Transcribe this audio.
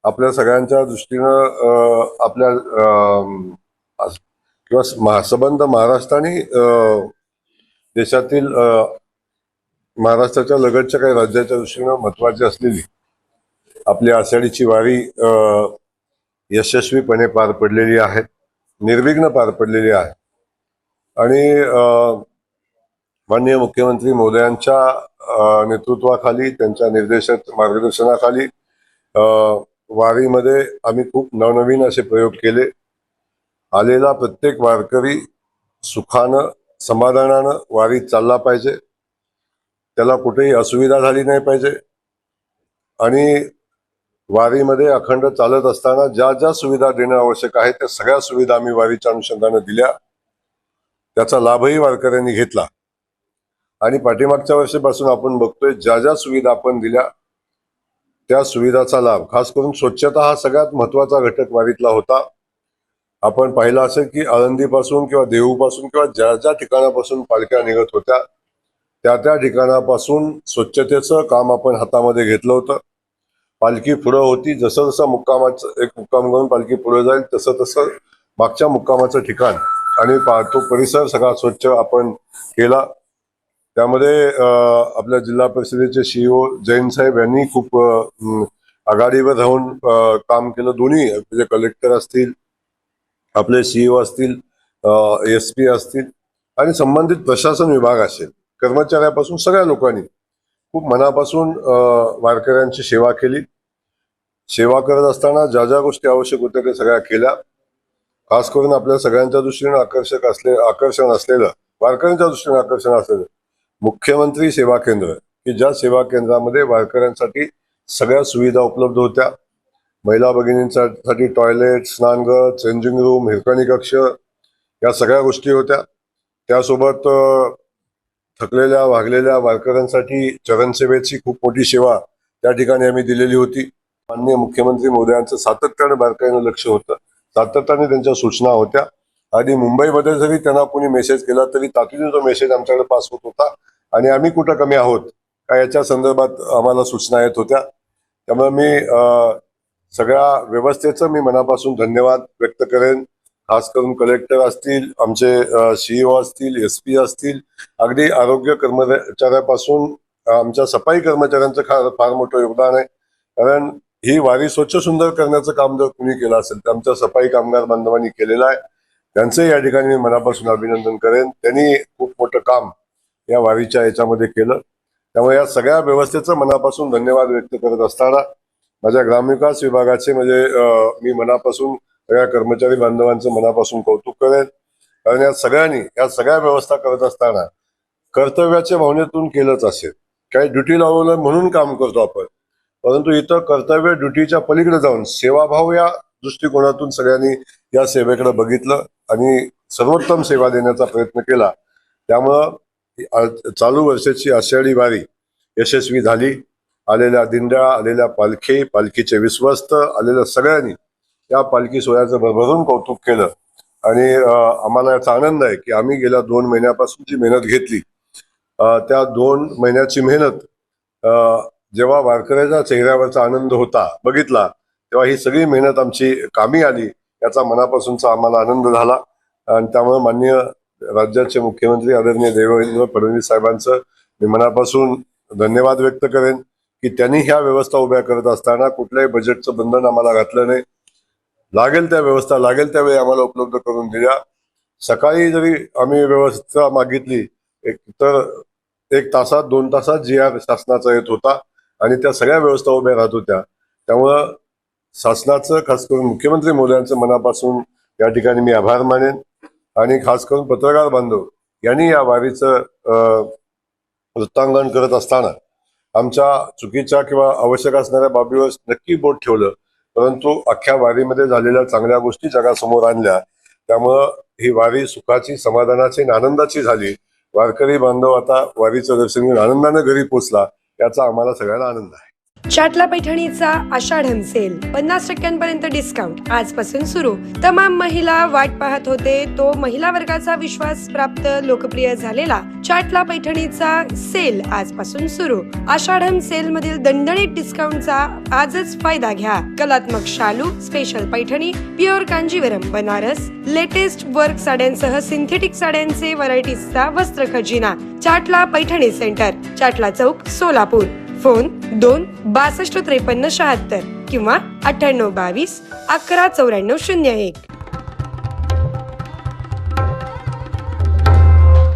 आपल्या सगळ्यांच्या दृष्टीनं आपल्या किंवा संबंध महाराष्ट्र आणि देशातील महाराष्ट्राच्या लगतच्या काही राज्याच्या दृष्टीनं महत्वाची असलेली आपली आषाढीची वारी यशस्वीपणे पार पडलेली आहे, निर्विघ्न पार पडलेली आहे. आणि माननीय मुख्यमंत्री महोदयांच्या नेतृत्वाखाली, त्यांच्या मार्गदर्शनाखाली वारीमध्ये आम्ही खूप नवनवीन असे प्रयोग केले. आलेला प्रत्येक वारकरी सुखानं समाधानानं वारीत चालला पाहिजे, त्याला कुठेही असुविधा झाली नाही पाहिजे. आणि वारीमध्ये अखंड चालत असताना ज्या ज्या सुविधा देणं आवश्यक आहे त्या सगळ्या सुविधा आम्ही वारीच्या अनुषंगाने दिल्या. त्याचा लाभही वारकऱ्यांनी घेतला. आणि पाठीमागच्या वर्षीपासून आपण बघतोय ज्या ज्या सुविधा आपण दिल्या त्या सुविधाचा लाभ, खास करून स्वच्छता हा सगळ्यात महत्वाचा घटक वारीतला होता. आपण पाहिलं असेल की आळंदीपासून किंवा देहूपासून किंवा ज्या ज्या ठिकाणापासून पालख्या निघत होत्या त्या त्या ठिकाणापासून स्वच्छतेचं काम आपण हातामध्ये घेतलं होतं. पालखी पुढं होती, जसं जसं एक मुक्काम घेऊन पालखी पुढे जाईल तसं तसं मागच्या मुक्कामाचं ठिकाण आणि तो परिसर सगळा स्वच्छ आपण केला. त्यामध्ये आपल्या जिल्हा परिषदेचे CEO जैन साहेब यांनी खूप आघाडीवर राहून काम केलं. दोन्ही म्हणजे कलेक्टर असतील, आपले CEO असतील, SP असतील आणि संबंधित प्रशासन विभाग असेल, कर्मचाऱ्यापासून सगळ्या लोकांनी खूप मनापासून वारकऱ्यांची सेवा केली. सेवा करत असताना ज्या ज्या गोष्टी आवश्यक होत्या त्या सगळ्या केल्या. खास करून आपल्या सगळ्यांच्या दृष्टीने आकर्षण असलेलं, वारकऱ्यांच्या दृष्टीने आकर्षण असलेलं मुख्यमंत्री सेवा केंद्र, की ज्या सेवा केंद्रामध्ये वारकऱ्यांसाठी सगळ्या सुविधा उपलब्ध होत्या. महिला भगिनींसाठी टॉयलेट, स्नानगृह, चेंजिंग रूम, हिरकणी कक्ष या सगळ्या गोष्टी होत्या. त्यासोबत थकलेल्या भागलेल्या वारकऱ्यांसाठी चरणसेवेची खूप मोठी सेवा त्या ठिकाणी आम्ही दिलेली होती. माननीय मुख्यमंत्री महोदयांचं सातत्याने बारकाईनं लक्ष होतं, सातत्याने त्यांच्या सूचना होत्या. आणि मुंबईमध्ये जरी त्यांना कोणी मेसेज केला तरी तातडीने तो मेसेज आमच्याकडे पास होत होता आणि आम्ही कुठं कमी आहोत का याच्या संदर्भात आम्हाला सूचना येत होत्या. त्यामुळे मी सगळ्या व्यवस्थेचं मी मनापासून धन्यवाद व्यक्त करेन. खास करून कलेक्टर असतील, आमचे CEO असतील, SP असतील, अगदी आरोग्य कर्मचाऱ्यापासून आमच्या सफाई कर्मचाऱ्यांचं फार मोठं योगदान आहे. कारण ही वारी स्वच्छ सुंदर करण्याचं काम जर कुणी केलं असेल तर आमच्या सफाई कामगार बांधवांनी केलेलं आहे. त्यांचे या ठिकाणी मी मनापासून अभिनंदन करेन. त्यांनी खूप मोठं काम या वारीच्या याच्यामध्ये केलं. त्यामुळे या सगळ्या व्यवस्थेचं मनापासून धन्यवाद व्यक्त करत असताना माझ्या ग्रामविकास विभागाचे म्हणजे मी मनापासून सगळ्या कर्मचारी बांधवांचं मनापासून कौतुक करेन. कारण या सगळ्या व्यवस्था करत असताना कर्तव्याच्या भावनेतून केलंच असेल. काही ड्युटी लावलं म्हणून काम करतो आपण, परंतु इथं कर्तव्य ड्युटीच्या पलीकडे जाऊन सेवाभाव या दृष्टिकोनातून सगळ्यांनी या सेवेकडे बघितलं आणि सर्वोत्तम सेवा देण्याचा प्रयत्न केला. त्यामुळं चालू वर्षाची आषाढी वारी यशस्वी झाली. आलेल्या दिंड्या, आलेल्या पालखीचे विश्वस्त, आलेल्या सगळ्यांनी या पालखी सोहळ्याचं भरभरून कौतुक केलं. आणि आम्हाला याचा आनंद आहे की आम्ही गेल्या 2 महिन्यापासून जी मेहनत घेतली त्या 2 महिन्याची मेहनत जेव्हा वारकऱ्याच्या चेहऱ्यावरचा आनंद बघितला तेव्हा ही सगळी मेहनत आमची कामी आली याचा मनापासूनचा आम्हाला आनंद झाला. आणि त्यामुळे माननीय राज्याचे मुख्यमंत्री आदरणीय देवेंद्र फडणवीस साहेबांचं मी मनापासून धन्यवाद व्यक्त करेन की त्यांनी ह्या व्यवस्था उभ्या करत असताना कुठल्याही बजेटचं बंधन आम्हाला घातलं नाही. लागेल त्या व्यवस्था लागेल त्यावेळी आम्हाला उपलब्ध करून दिल्या. सकाळी जरी आम्ही व्यवस्था मागितली तर 1 तासात 2 तासात GR शासनाचा येत होता आणि त्या सगळ्या व्यवस्था उभ्या राहत होत्या. त्यामुळं शासनाचं, खास करून मुख्यमंत्री महोदयांचं मनापासून या ठिकाणी मी आभार मानेन. आणि खास करून पत्रकार बांधव यांनी या वारीचं वृत्तांकन करत असताना आमच्या चुकीच्या किंवा आवश्यक असणाऱ्या बाबीवर नक्की बोट ठेवलं, परंतु अख्ख्या वारीमध्ये झालेल्या चांगल्या गोष्टी जगासमोर आणल्या. त्यामुळं ही वारी सुखाची, समाधानाची आणि आनंदाची झाली. वारकरी बांधव आता वारीचं दर्शन घेऊन आनंदाने घरी पोचला याचा आम्हाला सगळ्यांना आनंद आहे. चाटला पैठणीचा आषाढम सेल 50% डिस्काउंट आजपासून सुरू. तमाम महिला वाट पाहत होते तो महिला वर्गाचा विश्वास प्राप्त लोकप्रिय झालेला चाटला पैठणीचा सेल आजपासून सुरू. आषाढम सेल मधील दणदणीत डिस्काउंटचा आजच फायदा घ्या. कलात्मक शालू, special Paithani, pure Kanjeevaram, Banaras, latest work साड्यांसह सिंथेटिक साड्यांचे व्हरायटीजचा वस्त्र खजिना. चाटला पैठणी सेंटर, चाटला चौक, सोलापूर. फोन 2 62 53 76 किंवा 98 22 11 94 01.